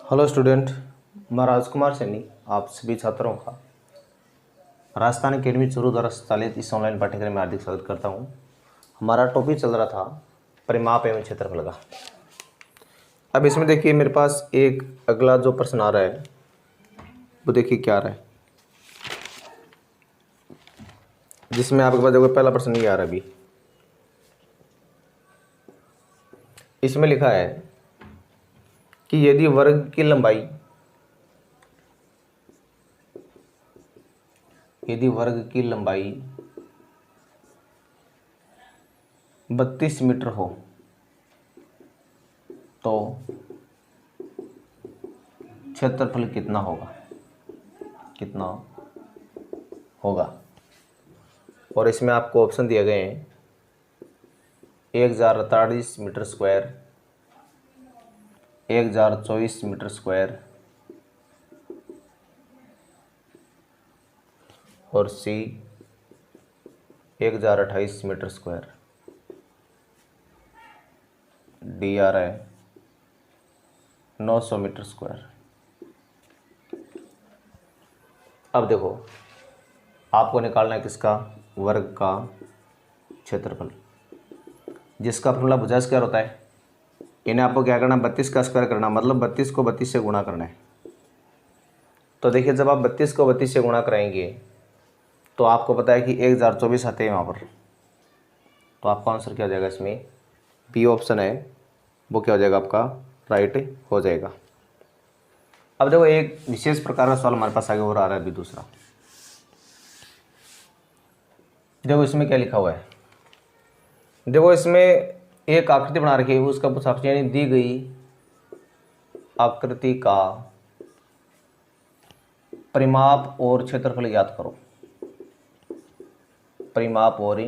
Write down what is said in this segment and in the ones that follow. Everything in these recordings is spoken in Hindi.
हेलो स्टूडेंट, मैं राजकुमार सैनी आप सभी छात्रों का राजस्थान अकेडमी चूरू द्वारा संचालित इस ऑनलाइन पाठ्यक्रम में हार्दिक स्वागत करता हूं। हमारा टॉपिक चल रहा था परिमाप एवं क्षेत्रफल का। अब इसमें देखिए मेरे पास एक अगला जो प्रश्न आ रहा है वो देखिए क्या आ रहा है, जिसमें आपके पास देखो पहला प्रश्न ये आ रहा है। अभी इसमें लिखा है कि यदि वर्ग की लंबाई 32 मीटर हो तो क्षेत्रफल कितना होगा। और इसमें आपको ऑप्शन दिए गए हैं 1048 मीटर स्क्वायर, 1024 मीटर स्क्वायर और सी 1028 मीटर स्क्वायर। डी आ रहा है 900 मीटर स्क्वायर। अब देखो आपको निकालना है किसका, वर्ग का क्षेत्रफल, जिसका फॉर्मूला भुजा स्क्वायर होता है। इन्हें आपको क्या करना, 32 का स्क्वायर करना, मतलब 32 को 32 से गुणा करना है। तो देखिए जब आप 32 को 32 से गुणा कराएंगे तो आपको पता है कि 1024 आते हैं वहाँ पर, तो आपका आंसर क्या हो जाएगा, इसमें बी ऑप्शन है वो क्या हो जाएगा, आपका राइट हो जाएगा। अब देखो एक विशेष प्रकार का सवाल हमारे पास आगे और आ रहा है अभी दूसरा। देखो इसमें क्या लिखा हुआ है, देखो इसमें एक आकृति बना रखी है, उसका कुछ ऑप्शन यानी दी गई आकृति का परिमाप और क्षेत्रफल ज्ञात करो। परिमाप और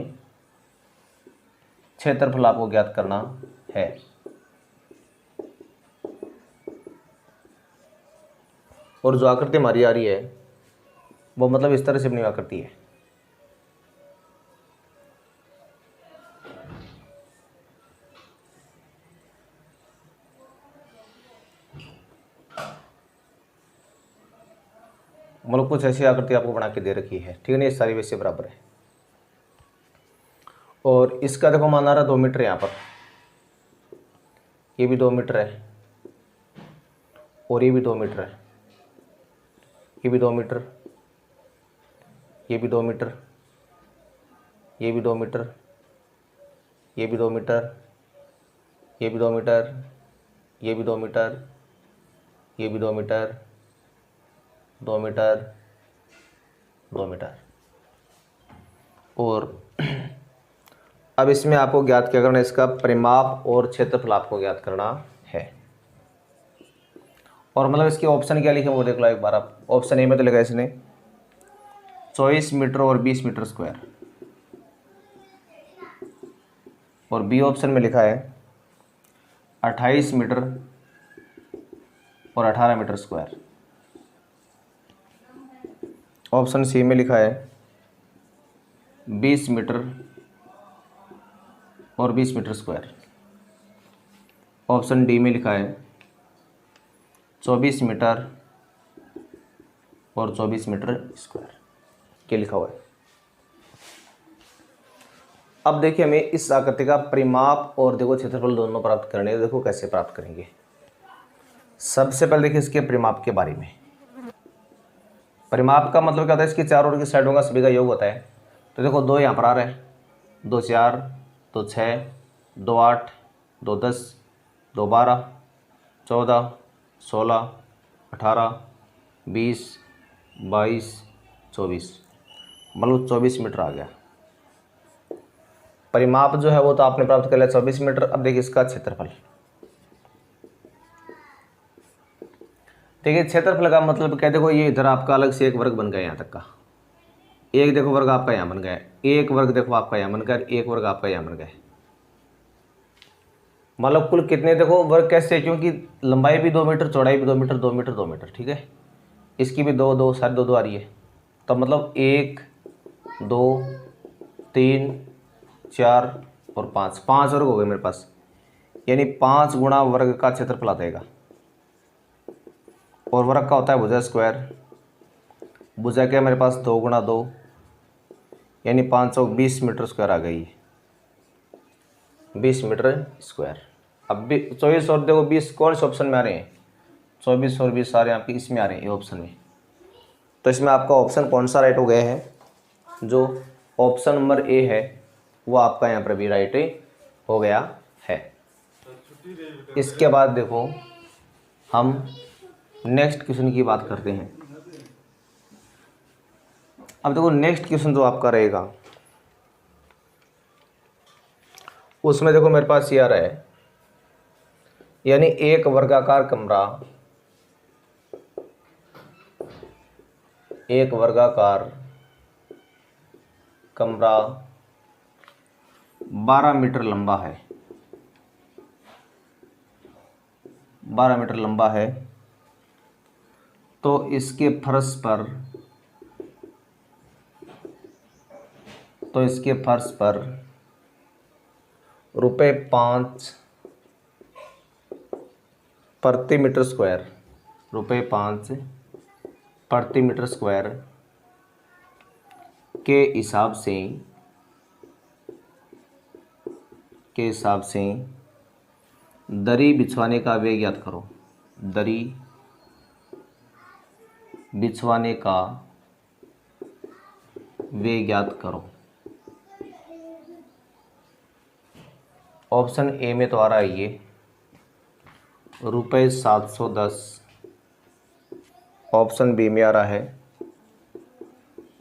क्षेत्रफल आपको ज्ञात करना है। और जो आकृति हमारी आ रही है वो मतलब इस तरह से बनी आकृति है। मतलब कुछ ऐसी आकृति आपको बना के दे रखी है, ठीक है ना। ये सारी वैसे बराबर है और इसका देखो मान आ रहा 2 मीटर यहाँ पर, ये भी 2 मीटर है और ये भी 2 मीटर है, ये भी 2 मीटर, ये भी 2 मीटर, ये भी 2 मीटर, ये भी 2 मीटर, ये भी 2 मीटर, ये भी 2 मीटर, ये भी 2 मीटर, 2 मीटर, 2 मीटर। और अब इसमें आपको ज्ञात क्या करना है, इसका परिमाप और क्षेत्रफल आपको ज्ञात करना है। और मतलब इसके ऑप्शन क्या लिखे वो देख लो एक बार आप। ऑप्शन ए में तो लिखा है इसने 24 मीटर और 20 मीटर स्क्वायर, और बी ऑप्शन में लिखा है 28 मीटर और 18 मीटर स्क्वायर। ऑप्शन सी में लिखा है 20 मीटर और 20 मीटर स्क्वायर। ऑप्शन डी में लिखा है 24 मीटर और 24 मीटर स्क्वायर। क्या लिखा हुआ है। अब देखिए हमें इस आकृति का परिमाप और देखो क्षेत्रफल दोनों प्राप्त करने हैं। देखो कैसे प्राप्त करेंगे। सबसे पहले देखिए इसके परिमाप के बारे में। परिमाप का मतलब क्या होता है, इसकी चारों ओर की साइडों का सभी का योग होता है। तो देखो 2 यहाँ पर आ रहा है, 2 4, 2 6, 2 8, 2 10, 2 12, 14, 16, 18, 20, 22, 24, मतलब 24 मीटर आ गया। परिमाप जो है वो तो आपने प्राप्त कर लिया 24 मीटर। अब देखिए इसका क्षेत्रफल। देखिए क्षेत्रफल का मतलब क्या, देखो ये इधर आपका अलग से एक वर्ग बन गया यहाँ तक का। एक देखो वर्ग आपका यहाँ बन गया, एक वर्ग देखो आपका यहाँ बन गया, एक वर्ग आपका यहाँ बन गया। मतलब कुल कितने देखो वर्ग कैसे, क्योंकि लंबाई भी 2 मीटर, चौड़ाई भी 2 मीटर, 2 मीटर, 2 मीटर, ठीक है। इसकी भी 2 2 सारी 2 2 आ रही है। तो मतलब 1 2 3 4 और 5, 5 वर्ग हो गए मेरे पास, यानी 5 गुणा वर्ग का क्षेत्रफल आ जाएगा। और वर्ग का होता है भुजा स्क्वायर। भुजा क्या मेरे पास 2 गुणा 2 यानी 520 मीटर स्क्वायर आ गई, 20 मीटर स्क्वायर। अब भी 24 और देखो 20 कौन से ऑप्शन में आ रहे हैं, 24 और 20 सारे आपके इसमें आ रहे हैं, ये ऑप्शन में। तो इसमें आपका ऑप्शन कौन सा राइट हो गया है, जो ऑप्शन नंबर ए है वो आपका यहाँ पर भी राइट हो गया है। इसके बाद देखो हम नेक्स्ट क्वेश्चन की बात करते हैं। अब देखो नेक्स्ट क्वेश्चन जो आपका रहेगा उसमें देखो मेरे पास ये आ रहा है, यानी एक वर्गाकार कमरा, एक वर्गाकार कमरा 12 मीटर लंबा है, 12 मीटर लंबा है। तो इसके फर्श पर ₹5 प्रति मीटर स्क्वायर, ₹5 प्रति मीटर स्क्वायर के हिसाब से दरी बिछवाने का व्यय ज्ञात करो। दरी बिछवाने का व्यय ज्ञात करो। ऑप्शन ए में तो आ रहा है ये ₹710, ऑप्शन बी में आ रहा है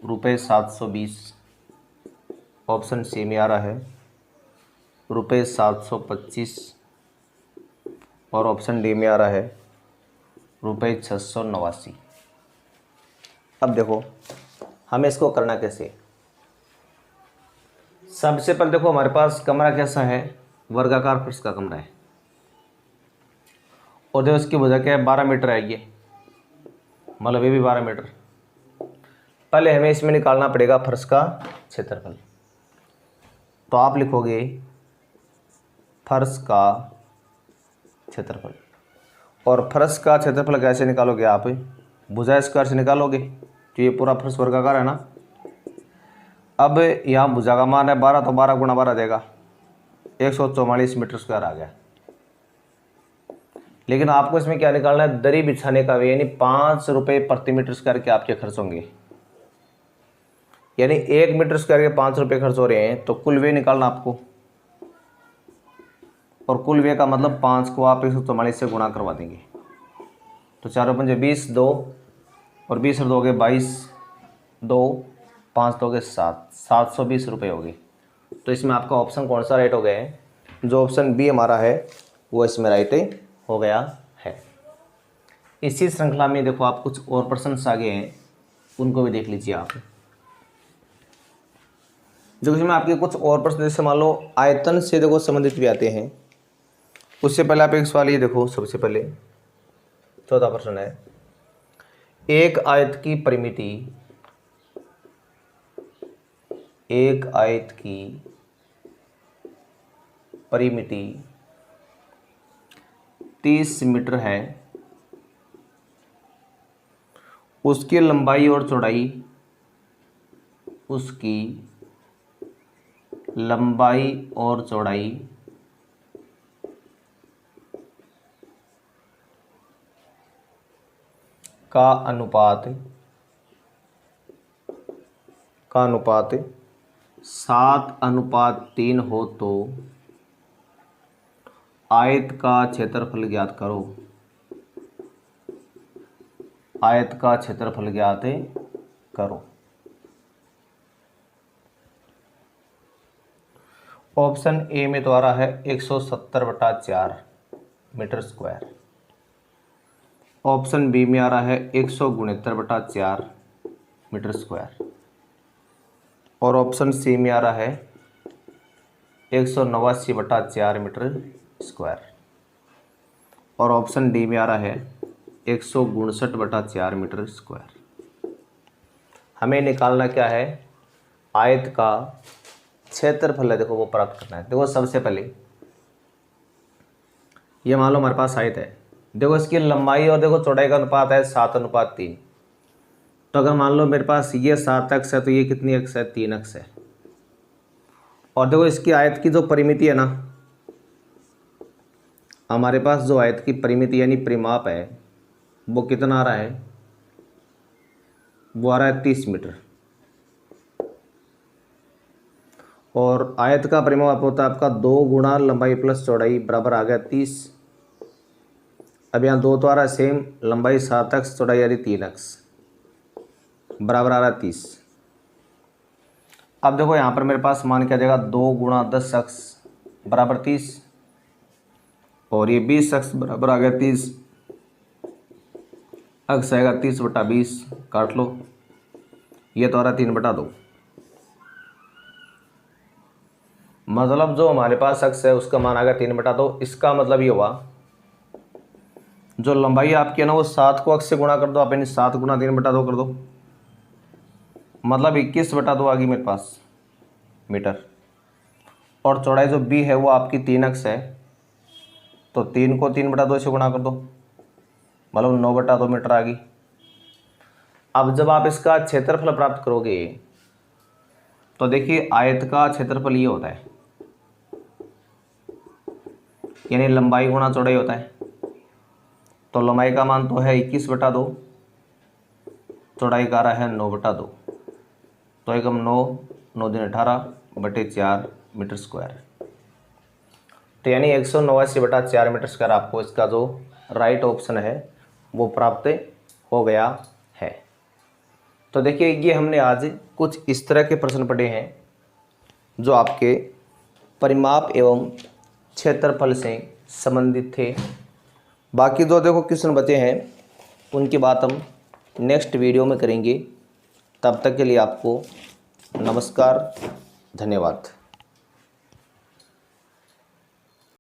₹720, ऑप्शन सी में आ रहा है ₹725 और ऑप्शन डी में आ रहा है ₹689। अब देखो हमें इसको करना कैसे। सबसे पहले देखो हमारे पास कमरा कैसा है, वर्गाकार फर्श का कमरा है, और देखो इसकी भुजा क्या है, 12 मीटर है ये, मतलब ये भी 12 मीटर। पहले हमें इसमें निकालना पड़ेगा फर्श का क्षेत्रफल। तो आप लिखोगे फर्श का क्षेत्रफल, और फर्श का क्षेत्रफल कैसे निकालोगे आप, भुजा स्क्वायर से निकालोगे, तो ये पूरा फर्श वर्गाकार है ना। अब यहाँ भुजा का मान है 12, तो 12 गुणा 12 देगा, 144 मीटर स्क्वायर आ गया। लेकिन आपको इसमें क्या निकालना है, दरी बिछाने का व्यय, यानी ₹5 प्रति मीटर स्क्वायर के आपके खर्च होंगे, यानी 1 मीटर स्क्वायर के ₹5 खर्च हो रहे हैं। तो कुल व्यय निकालना आपको, और कुल व्यय का मतलब 5 को आप 144 से गुणा करवा देंगे। तो 4 पंजे 20, 2 और 20 और 2 गए 22, 2 5 2 गए 7, ₹720 हो गए। तो इसमें आपका ऑप्शन कौन सा राइट हो गया है, जो ऑप्शन बी हमारा है वो इसमें राइट हो गया है। इसी श्रृंखला में देखो आप कुछ और प्रश्न आगे हैं, उनको भी देख लीजिए आप। जो इसमें आपके कुछ और प्रश्न जैसे मान लो आयतन से देखो संबंधित भी आते हैं। उससे पहले आप एक सवाल ये देखो, सबसे पहले चौथा प्रश्न है, एक आयत की परिमिति, एक आयत की परिमिति 30 मीटर है, उसकी लंबाई और चौड़ाई, उसकी लंबाई और चौड़ाई का अनुपात 7:3 हो तो आयत का क्षेत्रफल ज्ञात करो। आयत का क्षेत्रफल ज्ञात करो। ऑप्शन ए में तो आ रहा है 170/4 मीटर स्क्वायर, ऑप्शन बी में आ रहा है 169/4 मीटर स्क्वायर, और ऑप्शन सी में आ रहा है 189/4 मीटर स्क्वायर, और ऑप्शन डी में आ रहा है 169/4 मीटर स्क्वायर। हमें निकालना क्या है, आयत का क्षेत्रफल है, देखो वो प्राप्त करना है। देखो सबसे पहले ये मान लो हमारे पास आयत है, देखो इसकी लंबाई और देखो चौड़ाई का अनुपात है 7:3। तो अगर मान लो मेरे पास ये 7 अक्ष है तो ये कितनी अक्ष है, 3 अक्ष है। और देखो इसकी आयत की जो परिमिति है ना, हमारे पास जो आयत की परिमिति यानी परिमाप है वो कितना आ रहा है, वो आ रहा है 30 मीटर। और आयत का परिमाप होता है आपका 2 गुणा लंबाई प्लस चौड़ाई बराबर आ गया 30। अब यहाँ 2 तो आ रहा है सेम, लंबाई 7 अक्ष चौड़ाई यानी 3 अक्ष बराबर आ रहा है 30। अब देखो यहाँ पर मेरे पास मान क्या जाएगा, 2 गुणा 10 अक्ष बराबर 30 और ये 20 अक्ष बराबर आ गया 30। अक्ष आएगा 30/20, काट लो, ये तो आ रहा है 3/2। मतलब जो हमारे पास अक्ष है उसका मान आ गया 3/2। इसका मतलब ये हुआ जो लंबाई आपकी है ना वो 7 को अक्ष से गुणा कर दो आप, यानी 7 गुणा 3/2 कर दो, मतलब 21/2 आ गई मेरे पास मीटर। और चौड़ाई जो बी है वो आपकी 3 अक्ष है, तो 3 को 3/2 से गुणा कर दो, मतलब 9/2 मीटर आ गई। अब जब आप इसका क्षेत्रफल प्राप्त करोगे तो देखिए आयत का क्षेत्रफल ये होता है, यानी लंबाई गुणा चौड़ाई होता है। तो लंबाई का मान तो है 21/2, चौड़ाई का रहा है 9/2, तो एकम 9×9=18/4 मीटर स्क्वायर। तो यानी 189/4 मीटर स्क्वायर आपको इसका जो राइट ऑप्शन है वो प्राप्त हो गया है। तो देखिए ये हमने आज कुछ इस तरह के प्रश्न पढ़े हैं जो आपके परिमाप एवं क्षेत्रफल से संबंधित थे। बाकी जो देखो क्वेश्चन बचे हैं उनकी बात हम नेक्स्ट वीडियो में करेंगे। तब तक के लिए आपको नमस्कार, धन्यवाद।